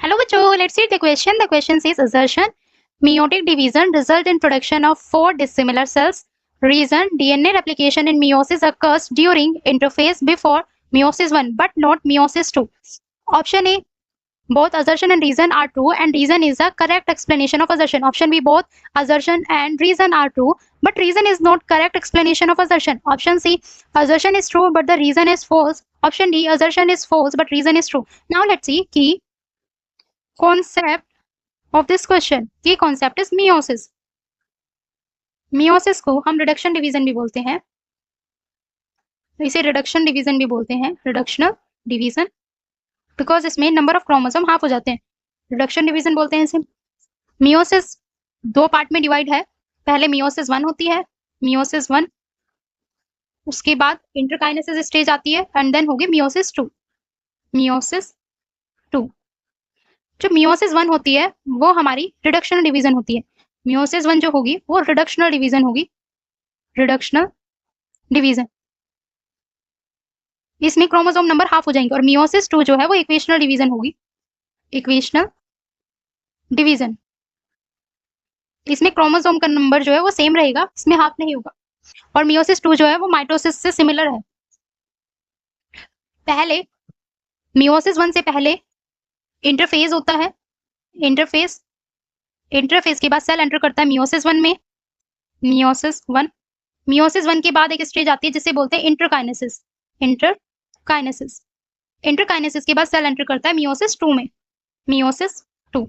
Hello बच्चों, let's read the question. The question says assertion meiotic division result in production of 4 dissimilar cells. Reason DNA replication in meiosis occurs during interphase before meiosis 1 but not meiosis 2. Option A, both assertion and reason are true and reason is a correct explanation of assertion. Option B, both assertion and reason are true but reason is not correct explanation of assertion. Option C, assertion is true but the reason is false. Option D, assertion is false but reason is true. Now let's see key concept of this question. Key concept is meiosis. meiosis को हम reduction division भी बोलते हैं, इसे reduction division भी बोलते हैं, reductional division, because इसमें नंबर ऑफ क्रोमोसोम हाफ हो जाते हैं, रिडक्शन डिवीजन बोलते हैं इसे। meiosis दो पार्ट में डिवाइड है, पहले meiosis 1 होती है, meiosis 1, उसके बाद इंटरकाइनेसिस स्टेज आती है एंड देन होगी meiosis 2। meiosis 2 जो meiosis 1 होती है वो हमारी रिडक्शनल डिवीजन होती है। meiosis 1 जो होगी वो रिडक्शनल डिवीजन होगी, रिडक्शनल डिवीजन। इसमें क्रोमोसोम नंबर हाफ हो जाएंगे। और meiosis 2 जो है वो इक्वेशनल डिवीजन होगी, इक्वेशनल डिवीजन। इसमें क्रोमोसोम का नंबर जो है वो सेम रहेगा, इसमें हाफ नहीं होगा। और meiosis 2 जो है वो माइटोसिस से सिमिलर है। पहले meiosis 1 से पहले इंटरफेज होता है, इंटरफेज के बाद सेल एंटर करता है meiosis 1 में, meiosis 1 के बाद एक स्टेज आती है जिसे बोलते हैं इंटरकाइनेसिस, इंटरकाइनेसिस के बाद सेल एंटर करता है meiosis 2 में, meiosis 2।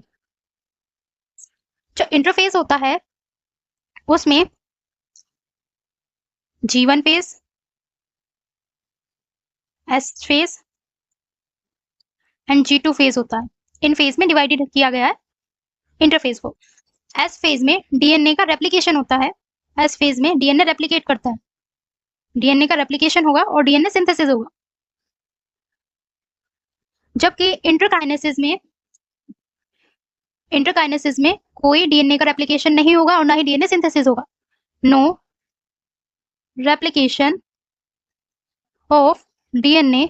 जो इंटरफेज होता है उसमें G1 phase, S phase and G2 phase होता है। इन फेज में डिवाइडेड किया गया है इंटरफेज को। एस फेज में डीएनए का रेप्लिकेशन होता है, एस फेज में डीएनए रेप्लिकेट करता है, डीएनए का रेप्लिकेशन होगा और डीएनए सिंथेसिस होगा। जबकि इंटरकाइनेसिस में कोई डीएनए का रेप्लिकेशन नहीं होगा और ना ही डीएनए सिंथेसिस होगा। No replication of DNA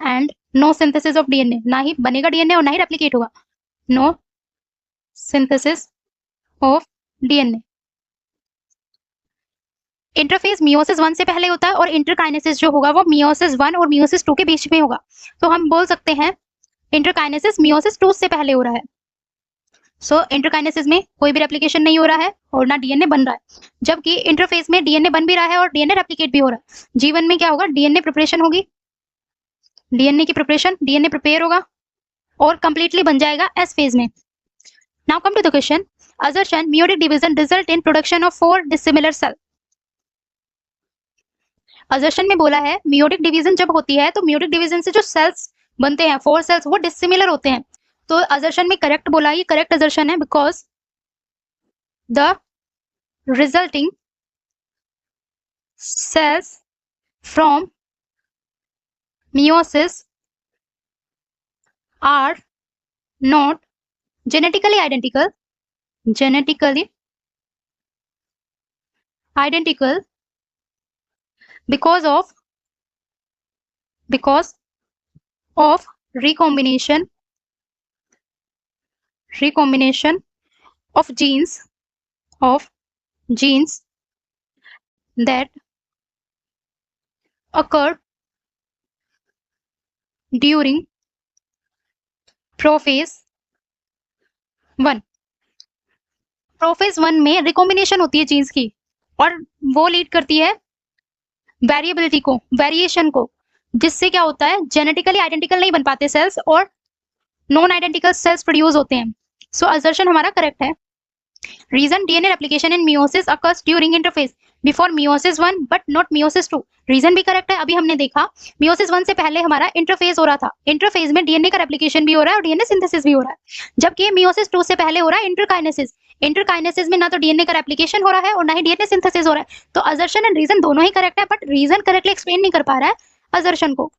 and no synthesis of DNA, ना ही बनेगा डीएनए और ना ही रेप्लिकेट होगा। No synthesis of DNA. Interphase meiosis 1 से पहले होता है और इंटरकाइनेसिस जो होगा वो meiosis 1 और meiosis 2 के बीच में होगा। तो हम बोल सकते हैं इंटरकाइनेसिस meiosis 2 से पहले हो रहा है। सो इंटरकाइनेसिस में कोई भी रेप्लिकेशन नहीं हो रहा है और ना डीएनए बन रहा है, जबकि इंटरफेज में डीएनए बन भी रहा है और डीएनए रेप्लिकेट भी हो रहा है। G1 में क्या होगा, डीएनए प्रिपरेशन होगी, डीएनए की प्रिपरेशन, डीएनए प्रिपेयर होगा और कंप्लीटली बन जाएगा एस फेज में। Now come to the question, assertion meiotic division result in production of 4 dissimilar cell। assertion में बोला है meiotic division जब होती है तो meiotic division से जो cells बनते हैं 4 cells वो dissimilar होते हैं। तो assertion में correct बोला, ये correct assertion है because the resulting cells from meiosis are not genetically identical because of recombination of genes that occur during prophase 1। Prophase 1 में रिकॉम्बिनेशन होती है जीन्स की और वो लीड करती है वेरिएबिलिटी को, वेरिएशन को, जिससे क्या होता है जेनेटिकली आइडेंटिकल नहीं बन पाते सेल्स और नॉन आइडेंटिकल सेल्स प्रोड्यूस होते हैं। सो असर्शन हमारा करेक्ट है। Reason DNA replication in meiosis occurs during interphase before meiosis 1 but not meiosis 2। Reason भी करेक्ट है। अभी हमने देखा meiosis 1 से पहले हमारा इंटरफेज हो रहा था, इंटरफेज में डीएनए का रेप्लिकेशन भी हो रहा है और डीएनए सिंथेसिस भी हो रहा है, जबकि meiosis 2 से पहले हो रहा है इंटरकाइनेसिस में ना तो डीएनए का रेप्लिकेशन हो रहा है और ना ही डीएनए सिंथेसिस हो रहा है। तो असर्शन एंड रीजन दोनों ही करेक्ट है, बट रीजन करेक्टली एक्सप्लेन नहीं कर पा रहा है असर्शन को।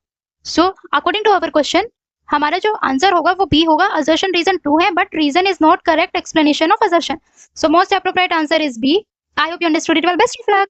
So according to our question हमारा जो आंसर होगा वो बी होगा, assertion reason true है but reason is not correct explanation of assertion। So most appropriate answer is B। I hope you understood it well. Best of luck।